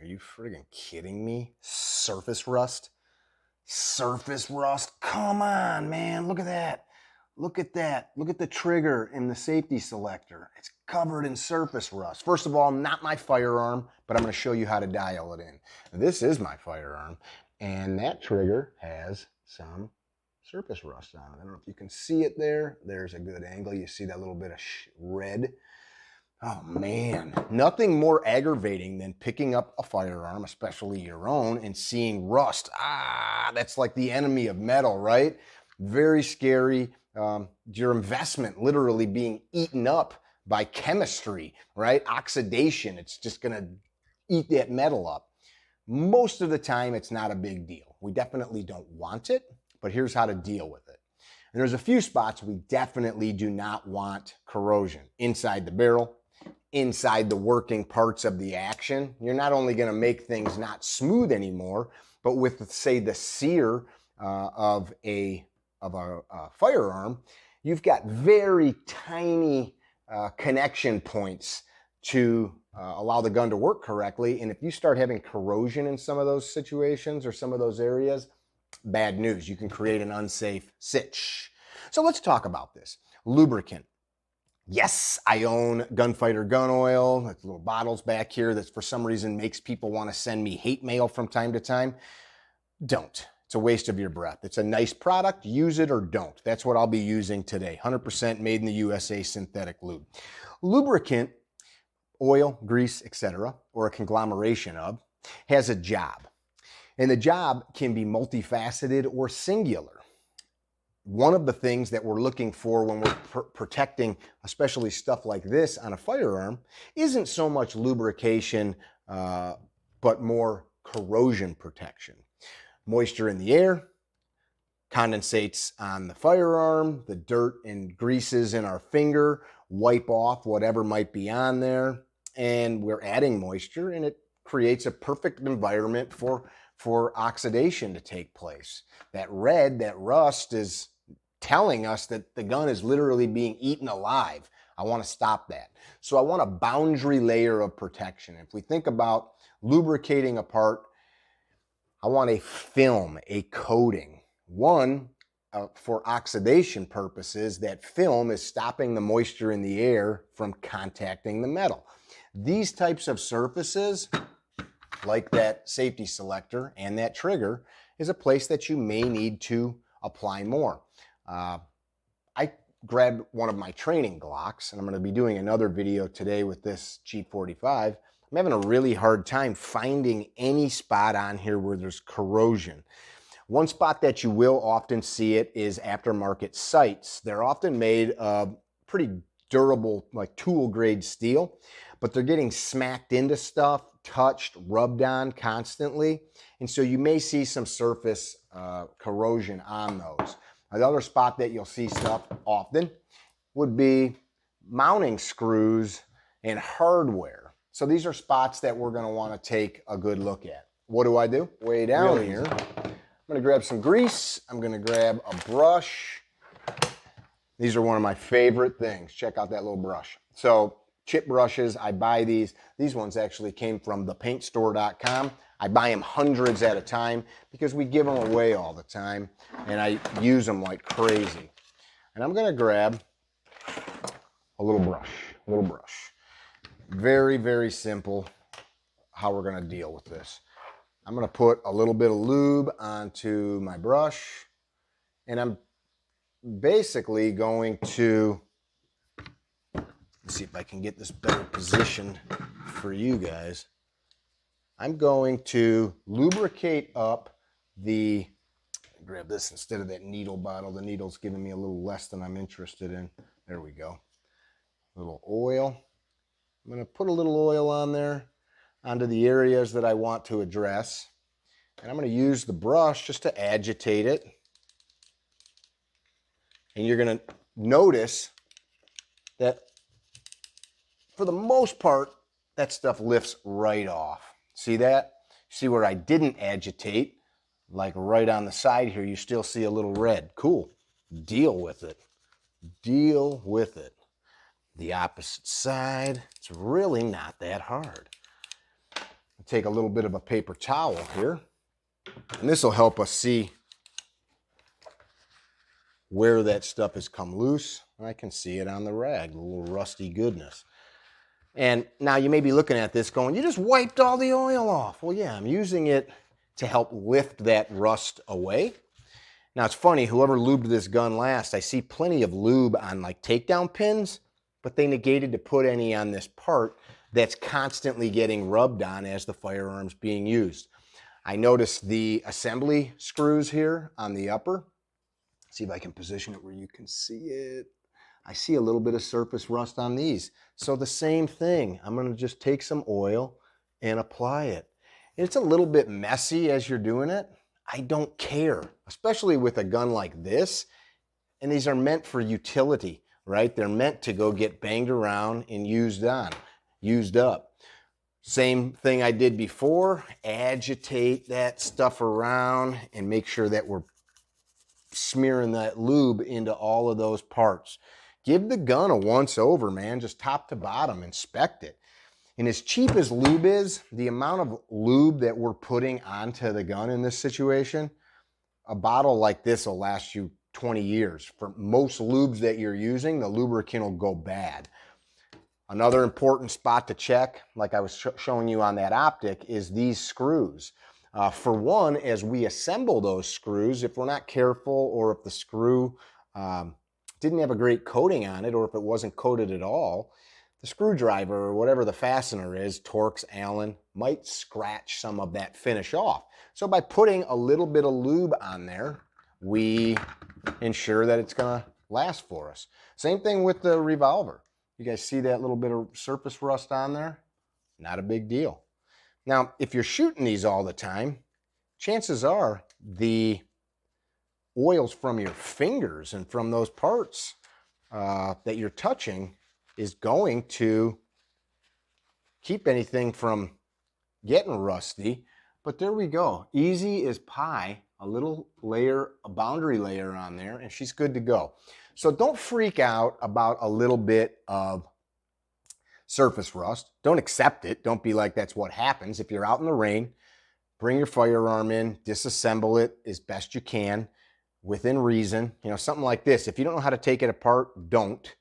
Are you friggin' kidding me? Surface rust? Surface rust? Come on, man. Look at that. Look at that. Look at the trigger in the safety selector. It's covered in surface rust. First of all, not my firearm, but I'm going to show you how to dial it in. This is my firearm, and that trigger has some surface rust on it. I don't know if you can see it there. There's a good angle. You see that little bit of red. Oh man, nothing more aggravating than picking up a firearm, especially your own, and seeing rust. That's like the enemy of metal, right? Very scary. Your investment literally being eaten up by chemistry, right? Oxidation. It's just gonna eat that metal up. Most of the time, it's not a big deal. We definitely don't want it, but here's how to deal with it. And there's a few spots we definitely do not want corrosion. Inside the barrel, inside the working parts of the action. You're not only going to make things not smooth anymore, but with, say, the sear of a firearm, you've got very tiny connection points to allow the gun to work correctly. And if you start having corrosion in some of those situations or some of those areas, bad news. You can create an unsafe sitch. So let's talk about this. Lubricant. Yes, I own Gunfighter Gun Oil. That's little bottles back here that for some reason makes people want to send me hate mail from time to time. Don't. It's a waste of your breath. It's a nice product. Use it or don't. That's what I'll be using today. 100% made in the USA synthetic lube. Lubricant, oil, grease, etc., or a conglomeration of, has a job. And the job can be multifaceted or singular. One of the things that we're looking for when we're protecting, especially stuff like this on a firearm, isn't so much lubrication, but more corrosion protection. Moisture in the air condensates on the firearm, the dirt and greases in our finger wipe off whatever might be on there, and we're adding moisture, and it creates a perfect environment for oxidation to take place. That red, that rust is telling us that the gun is literally being eaten alive. I want to stop that. So I want a boundary layer of protection. If we think about lubricating a part, I want a film, a coating. One, for oxidation purposes, that film is stopping the moisture in the air from contacting the metal. These types of surfaces, like that safety selector and that trigger, is a place that you may need to apply more. I grabbed one of my training Glocks, and I'm going to be doing another video today with this G45. I'm having a really hard time finding any spot on here where there's corrosion. One spot that you will often see it is aftermarket sights. They're often made of pretty durable, like tool grade steel, but they're getting smacked into stuff, touched, rubbed on constantly. And so you may see some surface corrosion on those. Another spot that you'll see stuff often would be mounting screws and hardware. So these are spots that we're going to want to take a good look at. What do? Way down here, I'm going to grab some grease. I'm going to grab a brush. These are one of my favorite things. Check out that little brush. So chip brushes, I buy these. These ones actually came from thepaintstore.com. I buy them hundreds at a time because we give them away all the time, and I use them like crazy. And I'm going to grab a little brush. Very, very simple how we're going to deal with this. I'm going to put a little bit of lube onto my brush, and I'm basically going to, let's see if I can get this better positioned for you guys. I'm going to lubricate up the, grab this instead of that needle bottle. The needle's giving me a little less than I'm interested in. There we go. A little oil. I'm going to put a little oil on there onto the areas that I want to address. And I'm going to use the brush just to agitate it. And you're going to notice that for the most part, that stuff lifts right off. See that? See where I didn't agitate? Like right on the side here, you still see a little red. Cool. Deal with it. Deal with it. The opposite side, it's really not that hard. I'll take a little bit of a paper towel here, and this will help us see where that stuff has come loose. And I can see it on the rag, the little rusty goodness. And now you may be looking at this going, you just wiped all the oil off. Well, yeah, I'm using it to help lift that rust away. Now it's funny, whoever lubed this gun last, I see plenty of lube on like takedown pins, but they negated to put any on this part that's constantly getting rubbed on as the firearm's being used. I noticed the assembly screws here on the upper. See if I can position it where you can see it. I see a little bit of surface rust on these. So the same thing, I'm gonna just take some oil and apply it. It's a little bit messy as you're doing it. I don't care, especially with a gun like this. And these are meant for utility, right? They're meant to go get banged around and used up. Same thing I did before, agitate that stuff around and make sure that we're smearing that lube into all of those parts. Give the gun a once over, man, just top to bottom, inspect it. And as cheap as lube is, the amount of lube that we're putting onto the gun in this situation, a bottle like this will last you 20 years. For most lubes that you're using, the lubricant will go bad. Another important spot to check, like I was showing you on that optic, is these screws. For one, as we assemble those screws, if we're not careful or if the screw didn't have a great coating on it or if it wasn't coated at all, the screwdriver or whatever the fastener is, Torx, Allen, might scratch some of that finish off. So by putting a little bit of lube on there, we ensure that it's gonna last for us. Same thing with the revolver. You guys see that little bit of surface rust on there? Not a big deal. Now, if you're shooting these all the time, chances are the oils from your fingers and from those parts that you're touching is going to keep anything from getting rusty. But there we go. Easy as pie, a little layer, a boundary layer on there, and she's good to go. So don't freak out about a little bit of surface rust. Don't accept it. Don't be like that's what happens. If you're out in the rain, bring your firearm in, disassemble it as best you can within reason. You know, something like this. If you don't know how to take it apart, don't.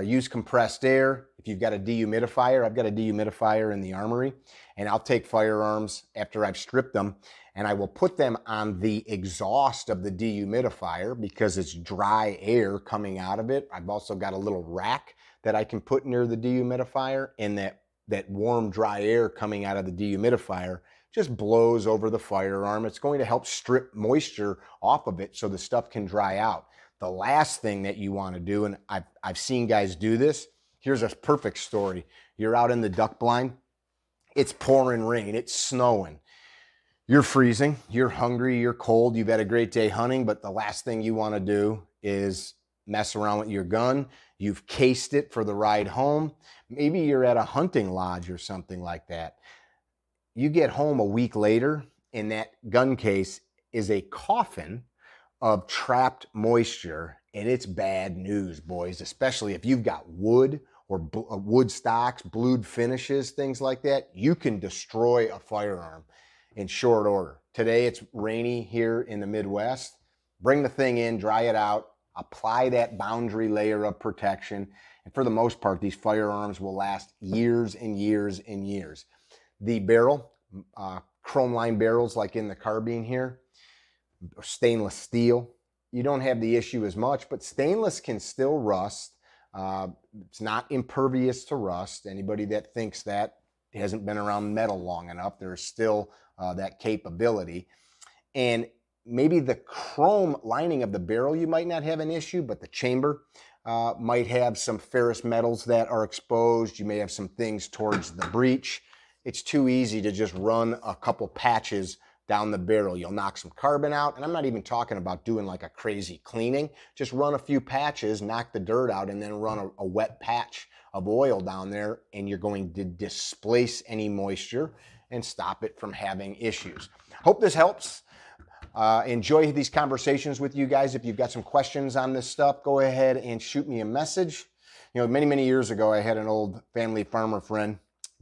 Use compressed air. If you've got a dehumidifier, I've got a dehumidifier in the armory, and I'll take firearms after I've stripped them and I will put them on the exhaust of the dehumidifier because it's dry air coming out of it. I've also got a little rack that I can put near the dehumidifier, and that warm, dry air coming out of the dehumidifier just blows over the firearm. It's going to help strip moisture off of it so the stuff can dry out. The last thing that you want to do, and I've seen guys do this, here's a perfect story. You're out in the duck blind, it's pouring rain, it's snowing. You're freezing, you're hungry, you're cold, you've had a great day hunting, but the last thing you want to do is mess around with your gun. You've cased it for the ride home. Maybe you're at a hunting lodge or something like that. You get home a week later, and that gun case is a coffin of trapped moisture, and it's bad news, boys, especially if you've got wood or wood stocks, blued finishes, things like that. You can destroy a firearm in short order. Today it's rainy here in the Midwest. Bring the thing in, dry it out, apply that boundary layer of protection, and for the most part, these firearms will last years and years and years. The barrel, chrome line barrels like in the carbine here, stainless steel, you don't have the issue as much, but stainless can still rust. It's not impervious to rust. Anybody that thinks that hasn't been around metal long enough. There's still that capability. And maybe the chrome lining of the barrel, you might not have an issue, but the chamber might have some ferrous metals that are exposed. You may have some things towards the breech. It's too easy to just run a couple patches down the barrel. You'll knock some carbon out, and I'm not even talking about doing like a crazy cleaning. Just run a few patches, knock the dirt out, and then run a wet patch of oil down there, and you're going to displace any moisture and stop it from having issues. Hope this helps. Enjoy these conversations with you guys. If you've got some questions on this stuff, go ahead and shoot me a message. You know, many years ago, I had an old family farmer friend,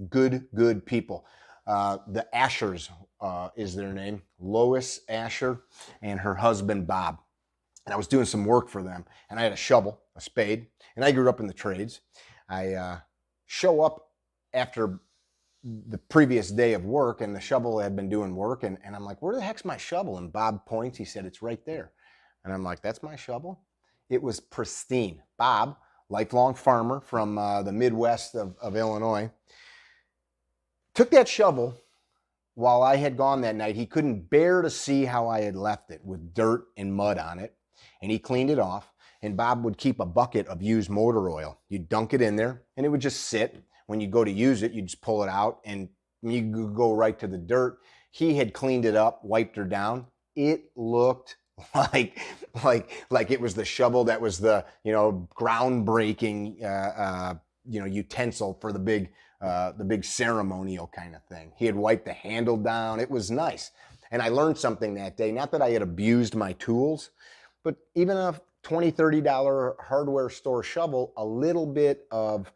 good people. The Ashers is their name, Lois Asher and her husband Bob. And I was doing some work for them, and I had a shovel, a spade, and I grew up in the trades. I show up after the previous day of work, and the shovel had been doing work, and I'm like, where the heck's my shovel? And Bob points, he said, it's right there. And I'm like, that's my shovel? It was pristine. Bob, lifelong farmer from the Midwest of Illinois, took that shovel while I had gone that night. He couldn't bear to see how I had left it with dirt and mud on it, and he cleaned it off. And Bob would keep a bucket of used motor oil. You'd dunk it in there, and it would just sit. When you go to use it, you just pull it out, and you go right to the dirt. He had cleaned it up, wiped her down. It looked like it was the shovel that was the groundbreaking utensil for the big ceremonial kind of thing. He had wiped the handle down. It was nice, and I learned something that day. Not that I had abused my tools, but even a $20, $30 hardware store shovel, a little bit of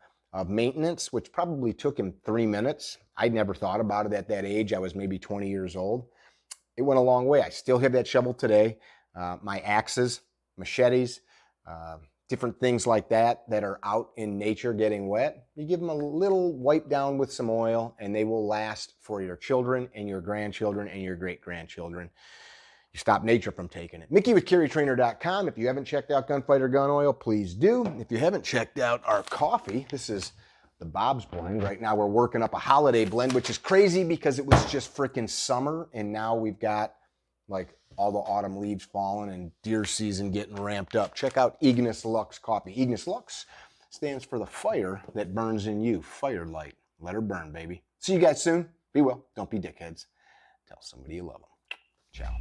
maintenance, which probably took him 3 minutes. I'd never thought about it at that age. I was maybe 20 years old. It went a long way. I still have that shovel today. My axes, machetes, different things like that are out in nature getting wet. You give them a little wipe down with some oil, and they will last for your children and your grandchildren and your great-grandchildren. You stop nature from taking it. Mickey with CarryTrainer.com. If you haven't checked out Gunfighter Gun Oil, please do. If you haven't checked out our coffee, this is the Bob's blend. Right now we're working up a holiday blend, which is crazy because it was just freaking summer, and now we've got like all the autumn leaves falling and deer season getting ramped up. Check out Ignis Lux Coffee. Ignis Lux stands for the fire that burns in you. Firelight. Let her burn, baby. See you guys soon. Be well. Don't be dickheads. Tell somebody you love them. Ciao.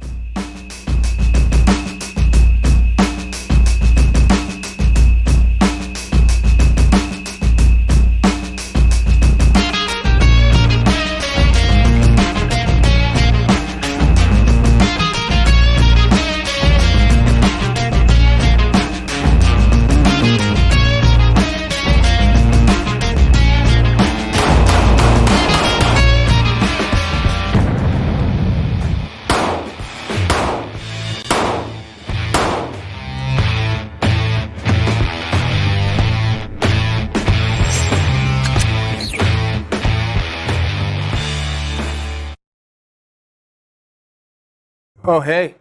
Oh, hey.